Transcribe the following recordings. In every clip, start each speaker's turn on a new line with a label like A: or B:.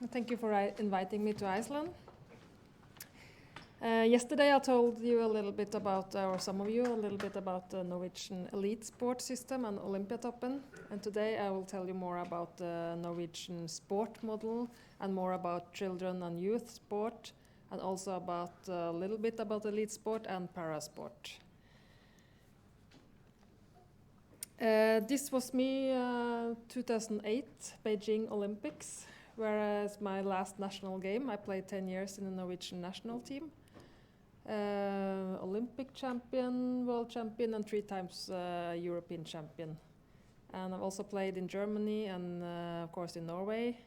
A: Thank you for inviting me to Iceland. Yesterday I told you a little bit about, or some of you a little bit about the Norwegian elite sport system and Olympiatoppen. And today I will tell you more about the Norwegian sport model and more about children and youth sport, and also about a little bit about elite sport and parasport. This was me 2008 Beijing Olympics, whereas my last national game I played 10 years in the Norwegian national team. Olympic champion, world champion, and 3 times European champion. And I've also played in Germany and of course in Norway.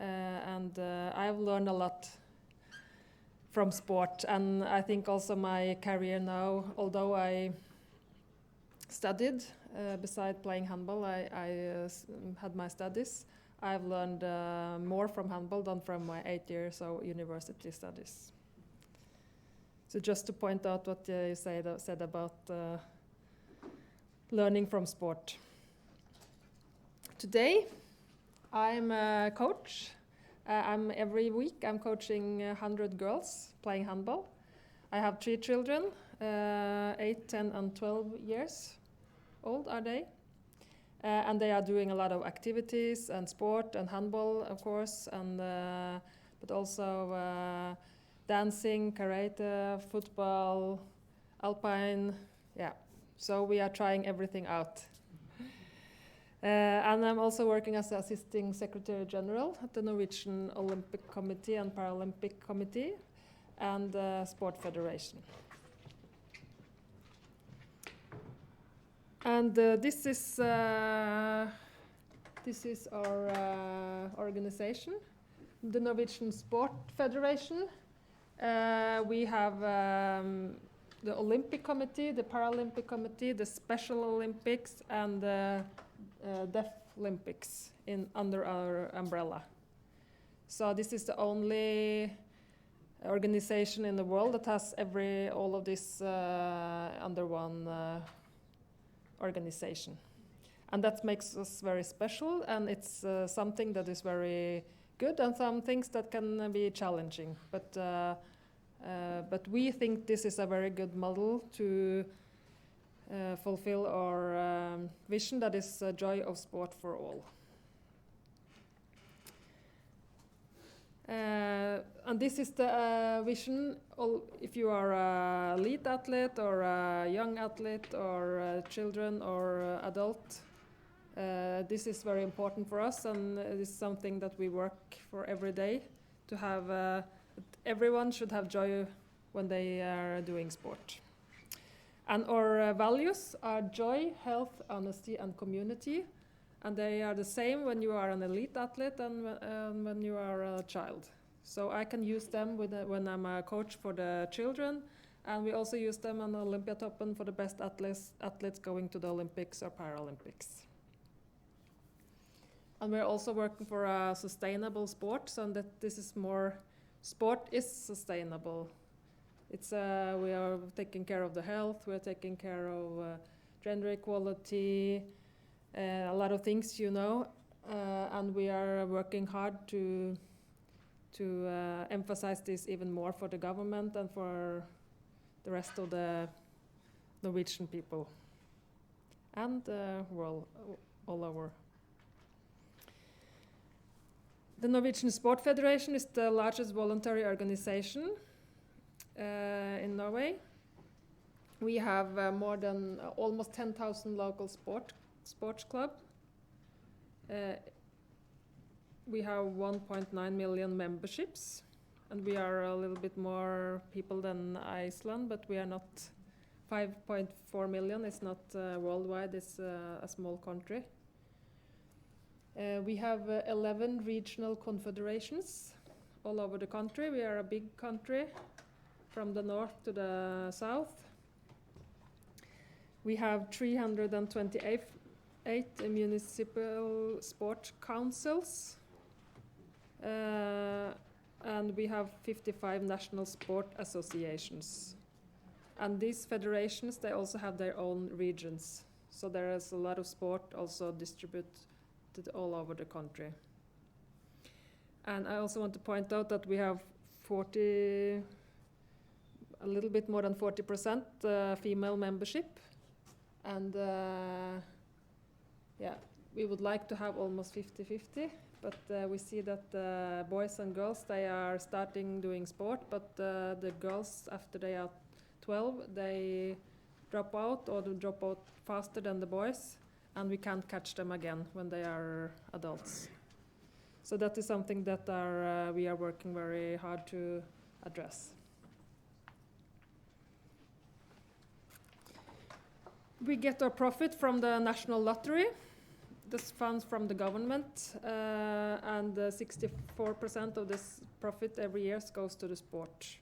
A: I've learned a lot from sport, and I think also my career now, although I studied beside playing handball, I had my studies. I've learned more from handball than from my 8 years of university studies. So just to point out what you said about learning from sport. Today, I'm a coach. Every week I'm coaching 100 girls playing handball. I have 3 children, 8, 10, and 12 years old are they. And they are doing a lot of activities and sport and handball, of course, and but also dancing, karate, football, alpine, yeah. So we are trying everything out. And I'm also working as the Assisting Secretary General at the Norwegian Olympic Committee and Paralympic Committee and Sport Federation. And this is our organization, the Norwegian Sport Federation. We have the Olympic Committee, the Paralympic Committee, the Special Olympics, and the Deaf Olympics under our umbrella. So this is the only organization in the world that has all of this under one organization. And that makes us very special, and it's something that is very good and some things that can be challenging. But we think this is a very good model to fulfill our vision, that is joy of sport for all. And this is the vision. If you are an elite athlete or a young athlete or children or adult, this is very important for us, and it is something that we work for every day to have. Everyone should have joy when they are doing sport. And our values are joy, health, honesty, and community. And they are the same when you are an elite athlete and when you are a child. So I can use them when I'm a coach for the children, and we also use them on Olympiatoppen for the best athletes going to the Olympics or Paralympics. And we're also working for a sustainable sport, so that this is more, sport is sustainable. It's we are taking care of the health, we're taking care of gender equality, a lot of things, you know, and we are working hard to emphasize this even more for the government and for the rest of the Norwegian people and the world all over. The Norwegian Sport Federation is the largest voluntary organization in Norway. We have more than almost 10,000 local sports clubs. We have 1.9 million memberships, and we are a little bit more people than Iceland, but we are not 5.4 million. It's not worldwide, it's a small country. We have 11 regional confederations all over the country. We are a big country from the north to the south. We have 328 municipal sport councils, and we have 55 national sport associations. And these federations, they also have their own regions. So there is a lot of sport also distributed all over the country. And I also want to point out that we have a little bit more than 40% female membership. And yeah, we would like to have almost 50-50, but we see that boys and girls, they are starting doing sport, but the girls, after they are 12, they drop out or they drop out faster than the boys, and we can't catch them again when they are adults. So that is something that we are working very hard to address. We get our profit from the national lottery. This funds from the government, and 64% of this profit every year goes to the sport.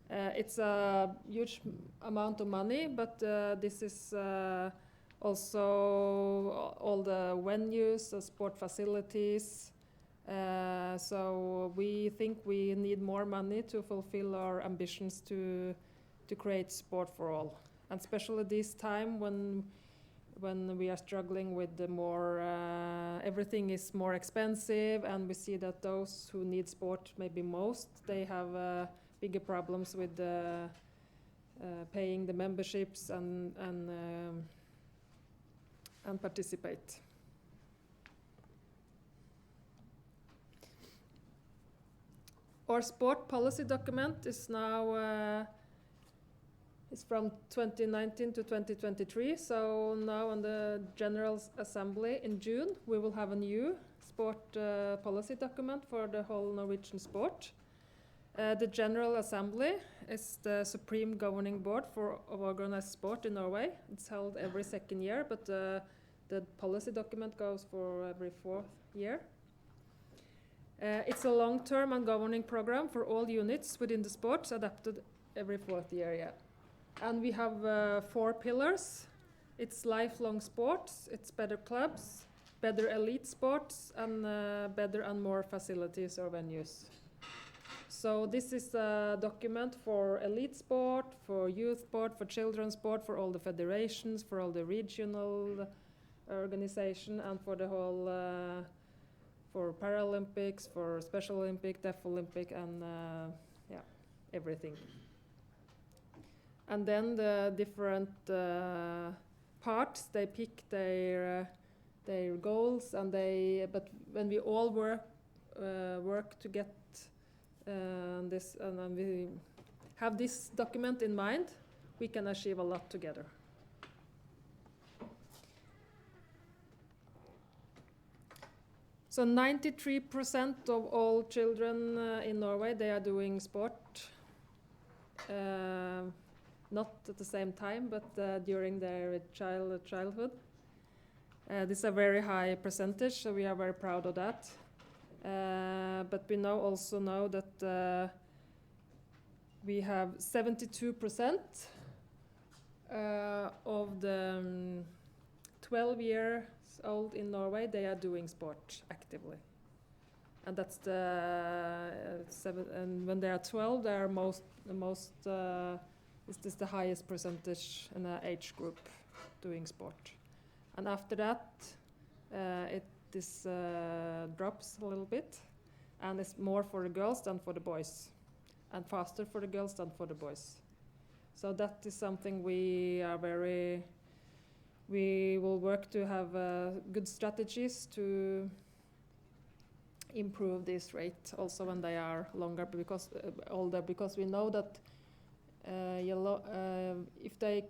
A: It's a huge amount of money, but this is also all the venues, the sport facilities. So we think we need more money to fulfill our ambitions to create sport for all. And especially this time when we are struggling with the more, everything is more expensive, and we see that those who need sport maybe most, they have bigger problems with paying the memberships and participate. Our sport policy document is now it's from 2019 to 2023, so now on the General Assembly in June we will have a new sport policy document for the whole Norwegian sport. The General Assembly is the supreme governing board of organized sport in Norway. It's held every second year, but the policy document goes for every fourth year. It's a long-term and governing program for all units within the sports, adapted every fourth year. Yeah. And we have 4 pillars. It's lifelong sports, it's better clubs, better elite sports, and better and more facilities or venues. So this is a document for elite sport, for youth sport, for children's sport, for all the federations, for all the regional organization, and for the whole, for Paralympics, for Special Olympic, Deaf Olympic, and yeah, everything. And then the different parts, they pick their goals, and but when we all work to get this, and then we have this document in mind, we can achieve a lot together. So 93% of all children in Norway, they are doing sport. Not at the same time, but during their childhood. This is a very high percentage, so we are very proud of that. But we also know that we have 72% of the 12 years old in Norway, they are doing sport actively. And that's and when they are 12, they are this is the highest percentage in the age group doing sport. And after that, this drops a little bit, and it's more for the girls than for the boys, and faster for the girls than for the boys. So that is something we will work to have good strategies to improve this rate also when they are older, because we know that if they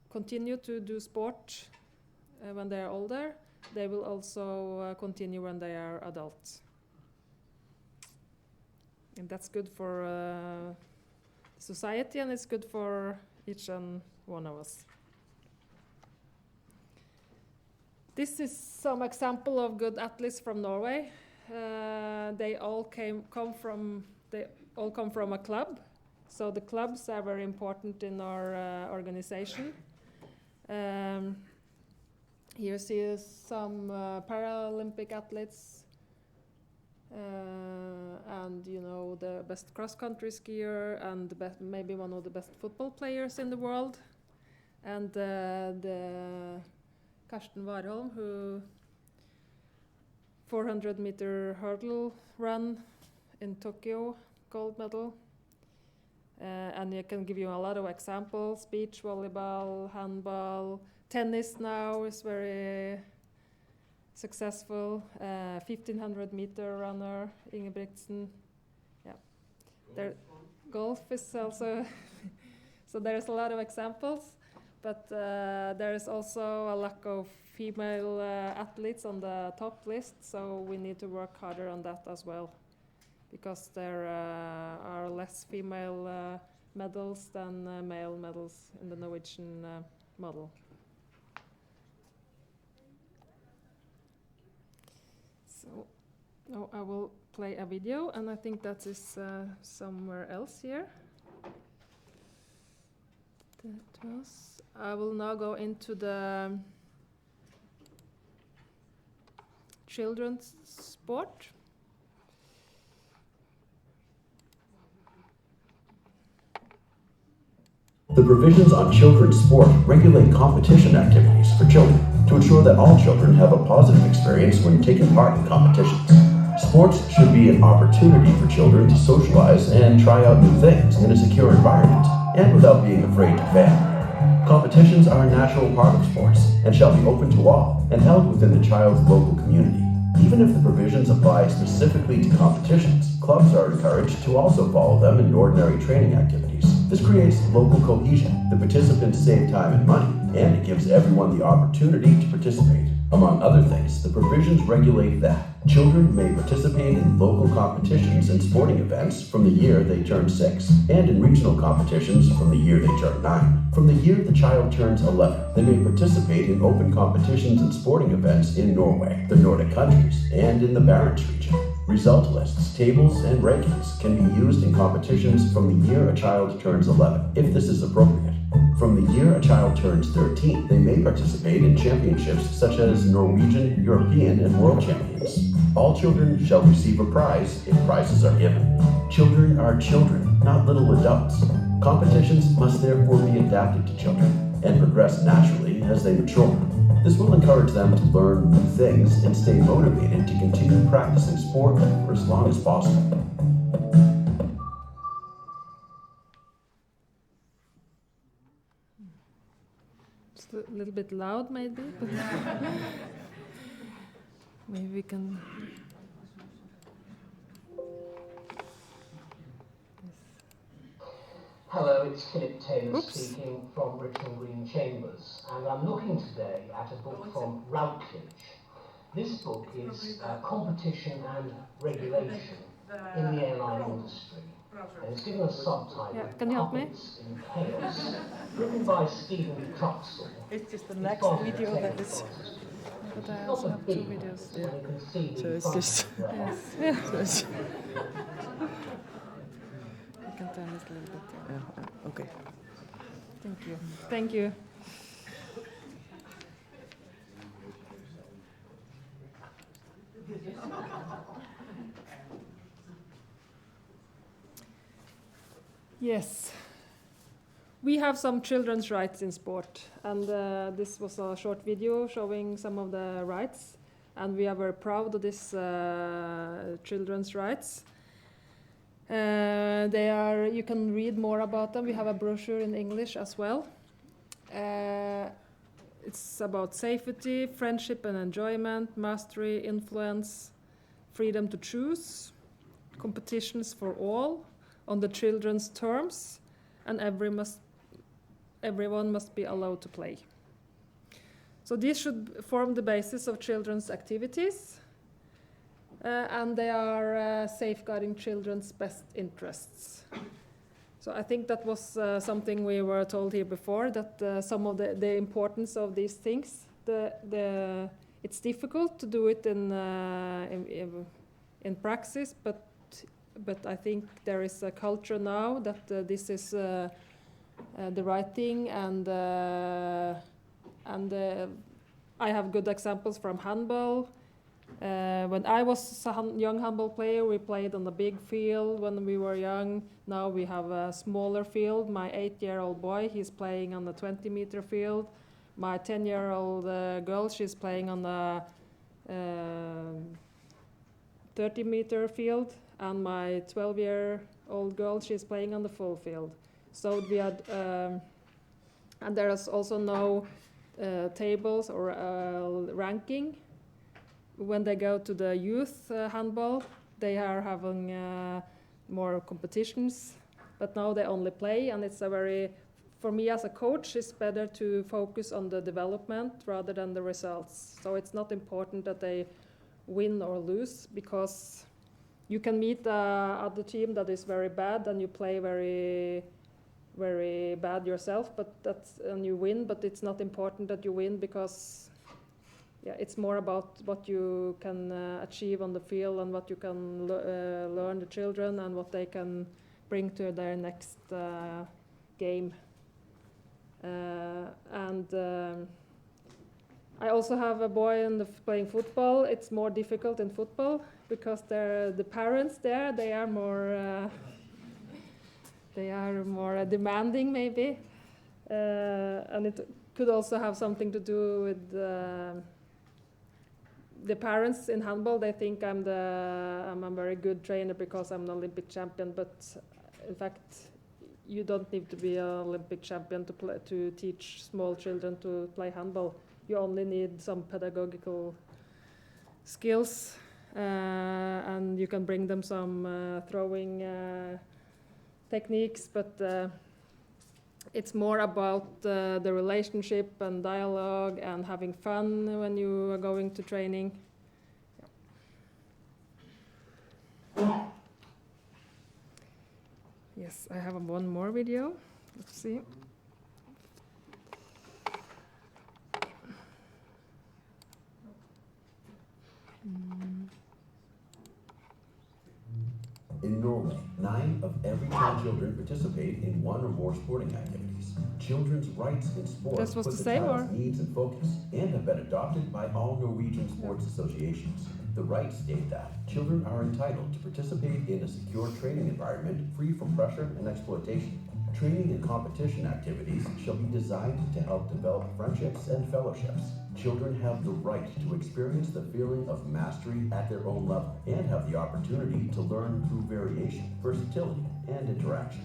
A: continue to do sport when they are older, they will also continue when they are adults. And that's good for society, and it's good for each and one of us. This is some example of good athletes from Norway. They all come from a club. So the clubs are very important in our organization. Here you see some Paralympic athletes, and the best cross-country skier, and maybe one of the best football players in the world, and the Karsten Warholm, who 400-meter hurdle run in Tokyo, gold medal. And I can give you a lot of examples: beach volleyball, handball, tennis now is very successful. 1500-meter runner, Ingebrigtsen. Yeah, there, golf is also. So there's a lot of examples, but there is also a lack of female athletes on the top list. So we need to work harder on that as well, because there are less female medals than male medals in the Norwegian model. So now I will play a video, and I think that is somewhere else here. That was. I will now go into the children's sport.
B: The provisions on children's sport regulate competition activities for children to ensure that all children have a positive experience when taking part in competitions. Sports should be an opportunity for children to socialize and try out new things in a secure environment and without being afraid to fail. Competitions are a natural part of sports and shall be open to all and held within the child's local community. Even if the provisions apply specifically to competitions, clubs are encouraged to also follow them in ordinary training activities. This creates local cohesion, the participants save time and money, and it gives everyone the opportunity to participate. Among other things, the provisions regulate that children may participate in local competitions and sporting events from the year they turn 6, and in regional competitions from the year they turn 9. From the year the child turns 11, they may participate in open competitions and sporting events in Norway, the Nordic countries, and in the Barents region. Result lists, tables, and rankings can be used in competitions from the year a child turns 11, if this is appropriate. From the year a child turns 13, they may participate in championships such as Norwegian, European, and World Champions. All children shall receive a prize if prizes are given. Children are children, not little adults. Competitions must therefore be adapted to children and progress naturally as they mature. This will encourage them to learn new things and stay motivated to continue practicing sport for as long as possible.
A: It's a little bit loud, maybe. But maybe we can.
C: Hello, it's Philip Taylor speaking from Richmond Green Chambers, and I'm looking today at a book from Routledge. This book is Competition and Regulation in the Airline Industry, and it's given a subtitle,
A: Can you help me?
C: Puppets in Chaos, written by Stephen Truxell.
D: It's just the next video that is.
A: But I also have 2 videos.
D: Yeah. So it's just.
A: Yes. I can turn this a little bit.
D: Okay.
A: Thank you. Thank you. Yes. We have some children's rights in sport, and this was a short video showing some of the rights, and we are very proud of this children's rights. They are. You can read more about them. We have a brochure in English as well. It's about safety, friendship and enjoyment, mastery, influence, freedom to choose, competitions for all on the children's terms, and everyone must be allowed to play. So these should form the basis of children's activities. And they are safeguarding children's best interests. So I think that was something we were told here before, that some of the importance of these things. It's difficult to do it in praxis, but I think there is a culture now that this is the right thing, and I have good examples from handball. When I was a young handball player, we played on a big field when we were young. Now we have a smaller field. My 8-year-old boy, he's playing on the 20-meter field. My 10-year-old girl, she's playing on the 30-meter field, and my 12-year-old girl, she's playing on the full field. So we had, and there is also no tables or ranking. When they go to the youth handball, they are having more competitions, but now they only play, and it's a very, for me as a coach, it's better to focus on the development rather than the results. So it's not important that they win or lose, because you can meet other team that is very bad and you play very, very bad yourself, and you win, but it's not important that you win, because it's more about what you can achieve on the field and what you can learn the children and what they can bring to their next game. I also have a boy playing football. It's more difficult in football because the parents there, they are more demanding maybe, and it could also have something to do with the parents in handball. They think I'm a very good trainer because I'm an Olympic champion, but in fact you don't need to be an Olympic champion to teach small children to play handball. You only need some pedagogical skills, and you can bring them some throwing techniques, but it's more about the relationship and dialogue and having fun when you are going to training. Yes, I have one more video. Let's see.
B: In Norway, 9 of every 10 children participate in one or more sporting activities. Children's rights in sports put the child's needs in focus and have been adopted by all Norwegian sports associations. The rights state that children are entitled to participate in a secure training environment free from pressure and exploitation. Training and competition activities shall be designed to help develop friendships and fellowships. Children have the right to experience the feeling of mastery at their own level and have the opportunity to learn through variation, versatility, and interaction.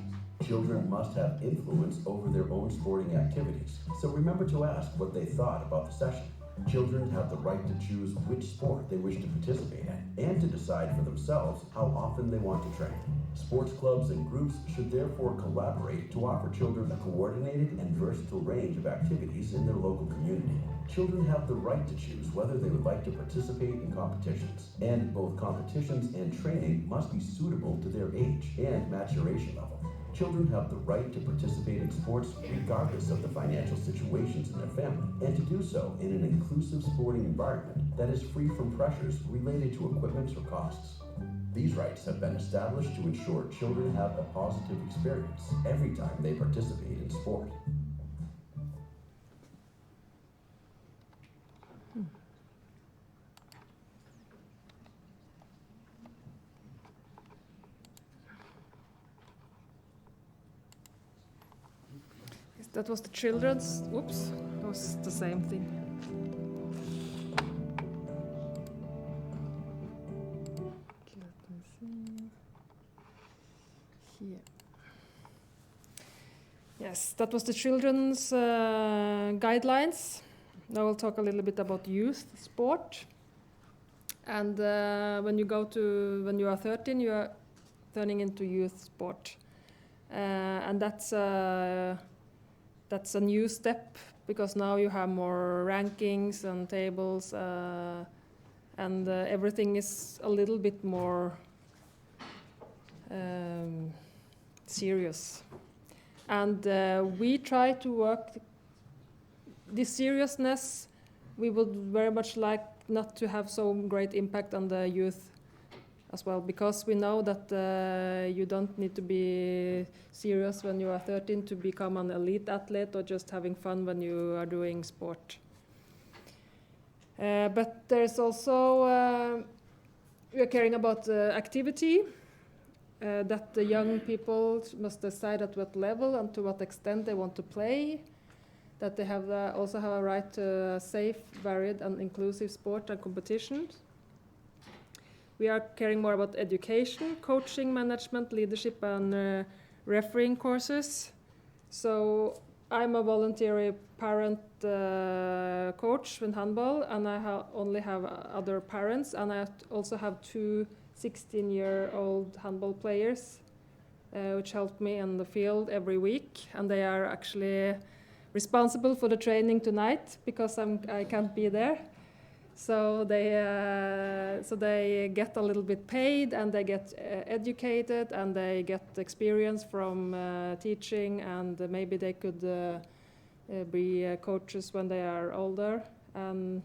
B: Children must have influence over their own sporting activities, so remember to ask what they thought about the session. Children have the right to choose which sport they wish to participate in and to decide for themselves how often they want to train. Sports clubs and groups should therefore collaborate to offer children a coordinated and versatile range of activities in their local community. Children have the right to choose whether they would like to participate in competitions, and both competitions and training must be suitable to their age and maturation level. Children have the right to participate in sports regardless of the financial situations in their family, and to do so in an inclusive sporting environment that is free from pressures related to equipment or costs. These rights have been established to ensure children have a positive experience every time they participate in sport.
A: That was the children's, oops, that was the same thing. Let me see. Here. Yes, that was the children's guidelines. Now we'll talk a little bit about youth sport. And when you are 13, you are turning into youth sport. And that's a new step, because now you have more rankings and tables, and everything is a little bit more serious. And we try to work this seriousness. We would very much like not to have so great impact on the youth as well, because we know that you don't need to be serious when you are 13 to become an elite athlete or just having fun when you are doing sport. But there's also, we are caring about activity, that the young people must decide at what level and to what extent they want to play, that they have also have a right to safe, varied and inclusive sport and competitions. We are caring more about education, coaching, management, leadership, and refereeing courses. So I'm a voluntary parent coach in handball, and I only have other parents, and I also have 2 16-year-old handball players, which help me in the field every week, and they are actually responsible for the training tonight because I can't be there. So they get a little bit paid, and they get educated, and they get experience from teaching, and maybe they could be coaches when they are older. And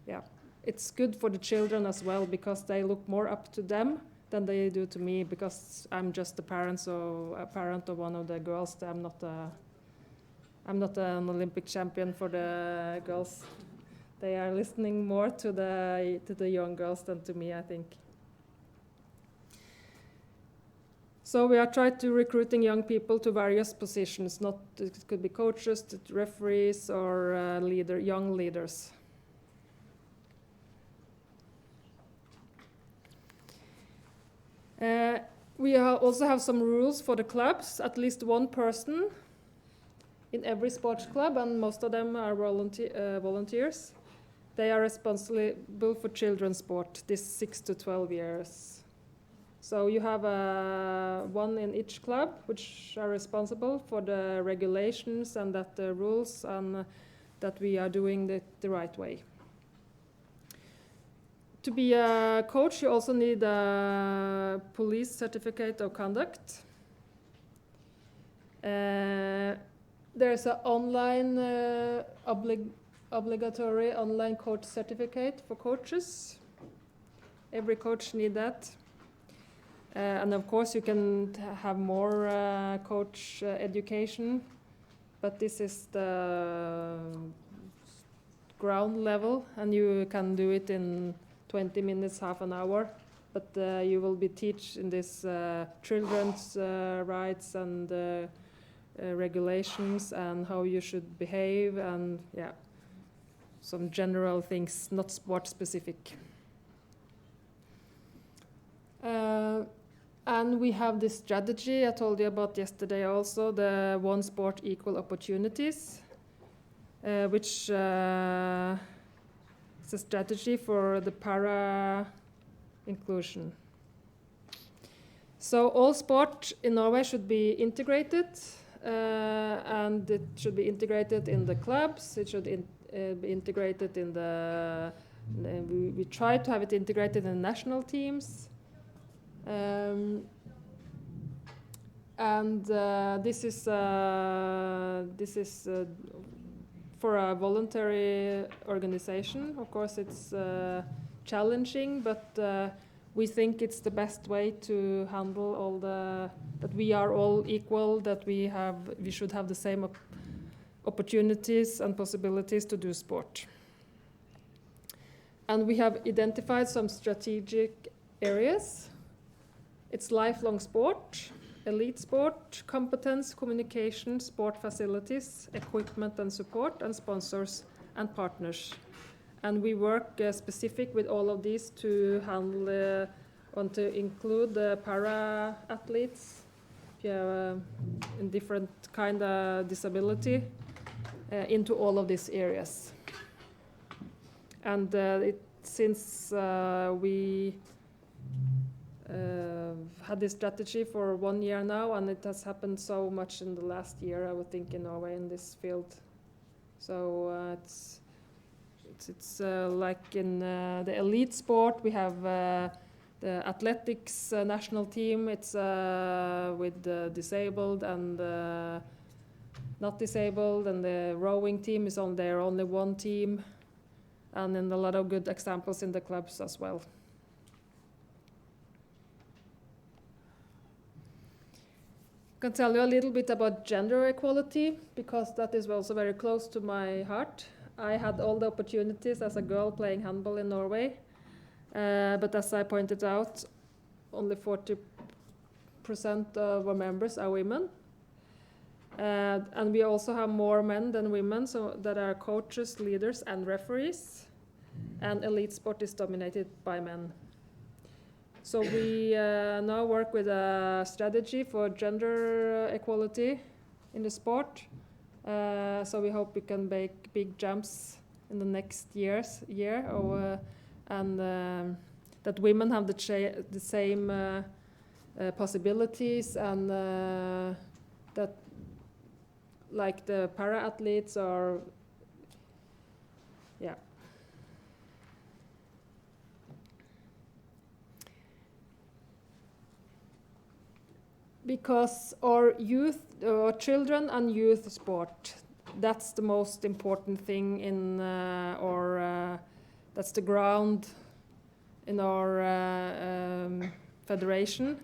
A: yeah, it's good for the children as well because they look more up to them than they do to me, because I'm just a parent, so a parent of one of the girls. I'm not an Olympic champion for the girls. They are listening more to the young girls than to me, I think. So we are trying to recruiting young people to various positions. It could be coaches, referees, or young leaders. We also have some rules for the clubs. At least one person in every sports club, and most of them are volunteers. They are responsible for children's sport, this 6 to 12 years. So you have one in each club, which are responsible for the regulations and that the rules, and that we are doing it the right way. To be a coach, you also need a police certificate of conduct. There's an online obligatory online coach certificate for coaches. Every coach needs that. And of course you can have more coach education, but this is the ground level, and you can do it in 20 minutes, half an hour. But you will be teaching this children's rights and regulations and how you should behave, and yeah, some general things, not sport specific. And we have this strategy I told you about yesterday also, the One Sport Equal Opportunities, which is a strategy for the para inclusion. So all sport in Norway should be integrated, and it should be integrated in the clubs. It should be integrated in the. We try to have it integrated in national teams, and this is for a voluntary organization. Of course, it's challenging, but we think it's the best way to handle all that we are all equal, that we should have the same opportunities and possibilities to do sport. And we have identified some strategic areas. It's lifelong sport, elite sport, competence, communication, sport facilities, equipment and support, and sponsors and partners. And we work specific with all of these to handle, want to include the para athletes, in different kind of disability, into all of these areas. And since we had this strategy for 1 year now, and it has happened so much in the last year, I would think, in Norway in this field. So it's like in the elite sport, we have the athletics national team. It's with the disabled and not disabled, and the rowing team is on there, only one team, and then a lot of good examples in the clubs as well. I can tell you a little bit about gender equality, because that is also very close to my heart. I had all the opportunities as a girl playing handball in Norway, but as I pointed out, only 40% of our members are women. And we also have more men than women, so that are coaches, leaders, and referees. And elite sport is dominated by men. So we now work with a strategy for gender equality in the sport. So we hope we can make big jumps in the next year, and that women have the same possibilities, and that like the para-athletes are, yeah. Because our youth, our children and youth sport, that's the most important thing in that's the ground in our federation.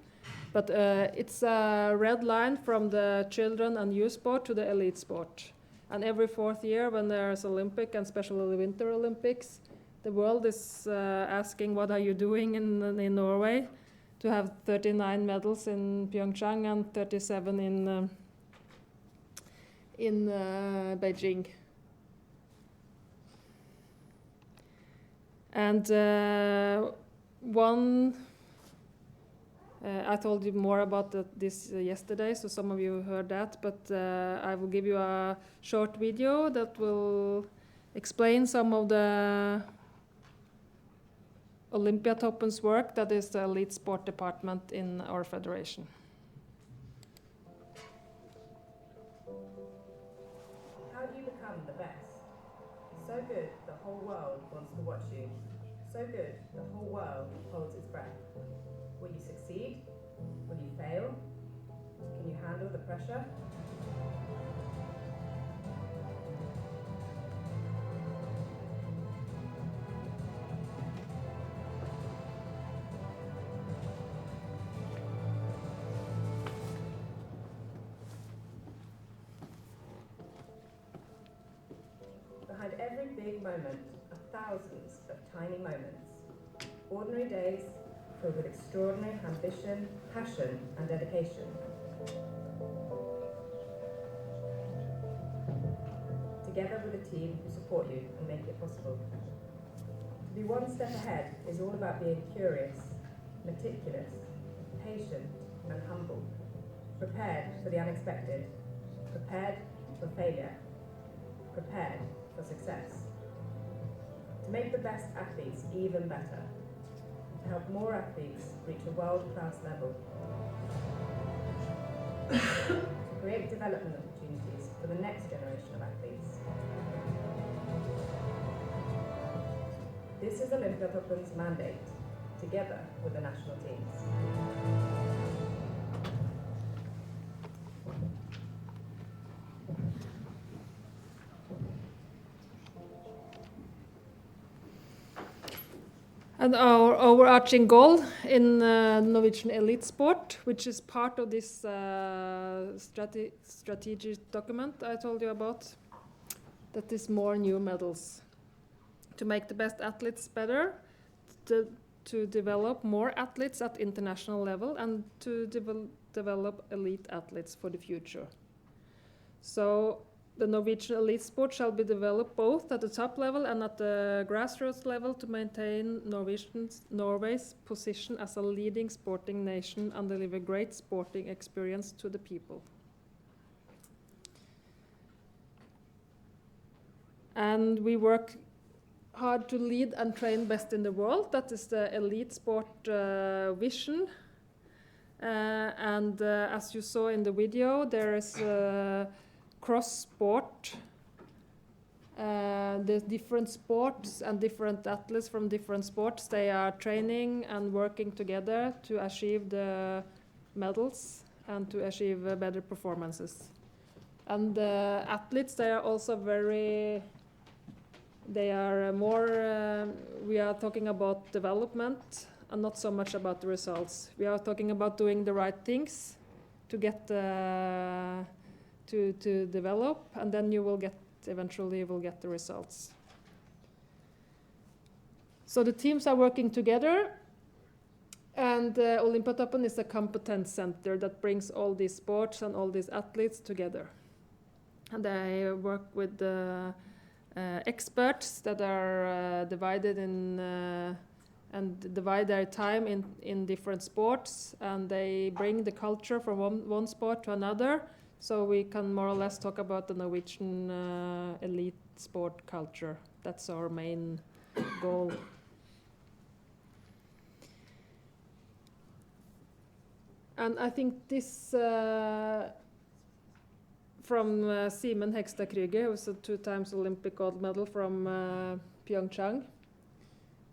A: But it's a red line from the children and youth sport to the elite sport. And every 4th year when there's Olympic and especially the Winter Olympics, the world is asking, what are you doing in Norway? To have 39 medals in Pyeongchang and 37 in Beijing. And I told you more about this yesterday, so some of you heard that, but I will give you a short video that will explain some of the Olympiatoppen's work, that is the elite sport department in our federation.
E: How do you become the best? So good, the whole world wants to watch you. So good, the whole world holds its breath. Will you succeed? Will you fail? Can you handle the pressure? Behind every big moment are thousands of tiny moments. Ordinary days filled with extraordinary ambition, passion, and dedication. Together with a team who support you and make it possible. To be one step ahead is all about being curious, meticulous, patient, and humble. Prepared for the unexpected. Prepared for failure. Prepared for success. To make the best athletes even better. To help more athletes reach a world-class level. To create development opportunities for the next generation of athletes. This is Olympiatoppen's mandate, together with the national teams.
A: And our overarching goal in Norwegian elite sport, which is part of this strategic document I told you about, that is more new medals. To make the best athletes better, to develop more athletes at international level, and to develop elite athletes for the future. So the Norwegian elite sport shall be developed both at the top level and at the grassroots level to maintain Norway's position as a leading sporting nation and deliver great sporting experience to the people. And we work hard to lead and train best in the world. That is the elite sport vision. And as you saw in the video, there is cross-sport, the different sports and different athletes from different sports, they are training and working together to achieve the medals and to achieve better performances. And the athletes, they are also we are talking about development and not so much about the results. We are talking about doing the right things to get to develop, and then eventually you will get the results. So the teams are working together, and Olympiatoppen is a competence center that brings all these sports and all these athletes together. And they work with experts that are divided in and divide their time in different sports, and they bring the culture from one sport to another. So we can more or less talk about the Norwegian elite sport culture. That's our main goal. And I think this from Simen Hegstad Krüger, who was a 2 times Olympic gold medal from Pyeongchang.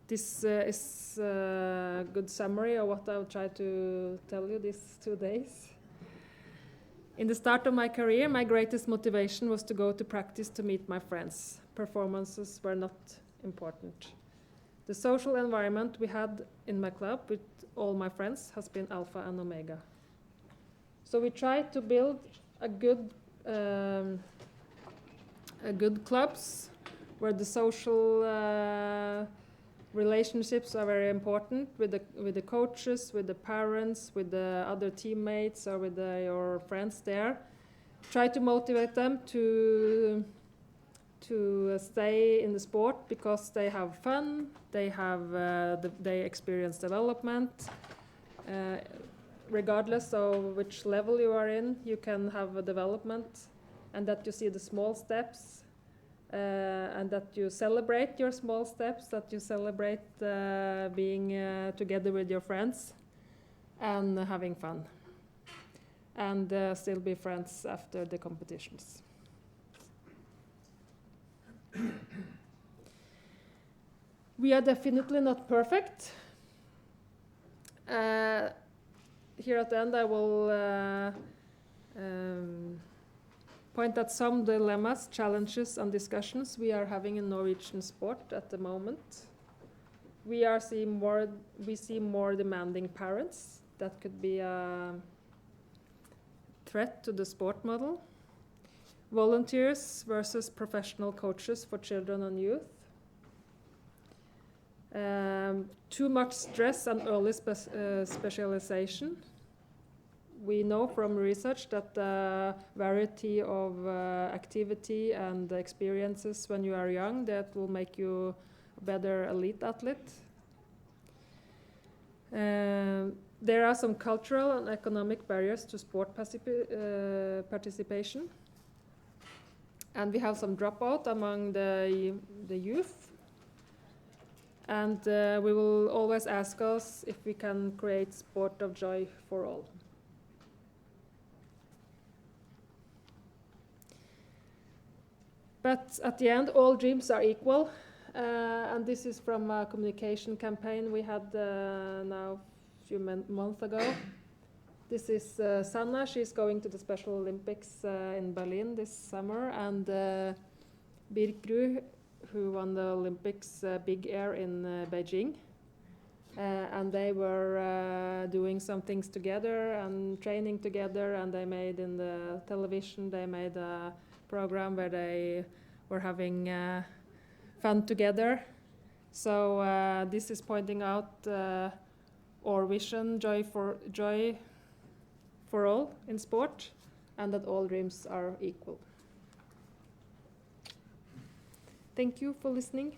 A: This is a good summary of what I'll try to tell you these 2 days. In the start of my career, my greatest motivation was to go to practice to meet my friends. Performances were not important. The social environment we had in my club with all my friends has been alpha and omega. So we tried to build a good clubs where the social relationships are very important with the coaches, with the parents, with the other teammates, or with your friends there. Try to motivate them to stay in the sport because they have fun, they experience development. Regardless of which level you are in, you can have a development, and that you see the small steps, and that you celebrate your small steps, that you celebrate being together with your friends and having fun, and still be friends after the competitions. We are definitely not perfect. Here at the end I will point at some dilemmas, challenges and discussions we are having in Norwegian sport at the moment. We see more demanding parents. That could be a threat to the sport model. Volunteers versus professional coaches for children and youth. Too much stress and early specialization. We know from research that the variety of activity and experiences when you are young, that will make you a better elite athlete. There are some cultural and economic barriers to sport participation. And we have some dropout among the youth. And we will always ask us if we can create sport of joy for all. But at the end, all dreams are equal. And this is from a communication campaign we had now a few months ago. This is Sanna. She's going to the Special Olympics in Berlin this summer. And Birkru, who won the Olympics big air in Beijing. And they were doing some things together and training together, and they made in the television, they made a program where they were having fun together. So this is pointing out our vision, joy for all in sport, and that all dreams are equal. Thank you for listening.